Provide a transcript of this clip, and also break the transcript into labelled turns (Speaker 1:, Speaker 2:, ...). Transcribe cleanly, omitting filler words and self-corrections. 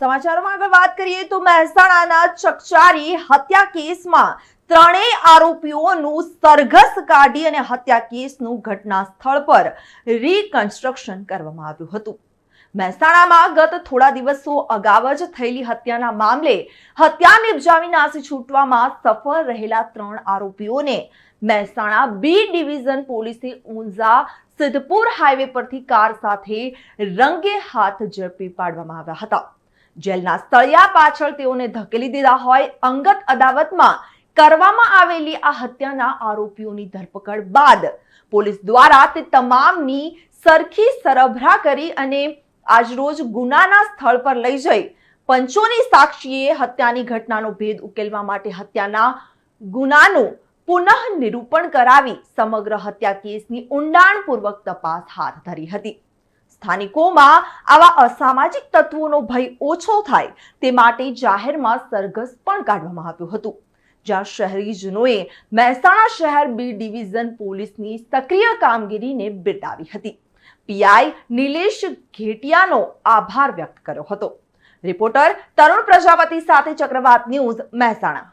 Speaker 1: સમાચારોમાં આગળ વાત કરીએ તો મહેસાણાના ચકચારી હત્યા કેસમાં ત્રણેય આરોપીઓનું સરઘસ કાઢી અને હત્યા કેસનું ઘટના સ્થળ પર રીકન્સ્ટ્રક્શન કરવામાં આવ્યું હતું. મહેસાણામાં ગત થોડા દિવસો અગાઉ જ થયેલી હત્યાના મામલે હત્યા નિપજાવી નાસી છૂટવામાં સફળ રહેલા ત્રણ આરોપીઓને મહેસાણા બી ડિવિઝન પોલીસે ઊંઝા સિદ્ધપુર હાઈવે પરથી કાર સાથે રંગે હાથ ઝડપી પાડવામાં આવ્યા હતા. જેલના સળિયા પાછળ તેઓને ધકેલી દીધા હોય અંગત અદાવતમાં કરવામાં આવેલી આ હત્યાના આરોપીઓની ધરપકડ બાદ પોલીસ દ્વારા તે તમામની સરખી સરભરા કરી અને આજરોજ ગુનાના સ્થળ પર લઈ જઈ પંચોની સાક્ષીએ હત્યાની ઘટનાનો ભેદ ઉકેલવા માટે હત્યાના ગુનાનું પુનઃ નિરૂપણ કરાવી સમગ્ર હત્યા કેસની ઊંડાણપૂર્વક તપાસ હાથ ધરી હતી. સ્થાનિકોમાં આવા અસામાજિક તત્વોનો ભય ઓછો થાય તે માટે જાહેરમાં સરઘસ પણ કાઢવામાં આવ્યું હતું, જ્યાં શહેરીજનોએ મહેસાણા શહેર બી ડિવિઝન પોલીસની સક્રિય કામગીરીને બિરદાવી હતી. પીઆઈ નિલેશ ઘેટિયાનો આભાર વ્યક્ત કર્યો હતો. રિપોર્ટર તરુણ પ્રજાપતિ સાથે ચક્રવાત ન્યૂઝ મહેસાણા.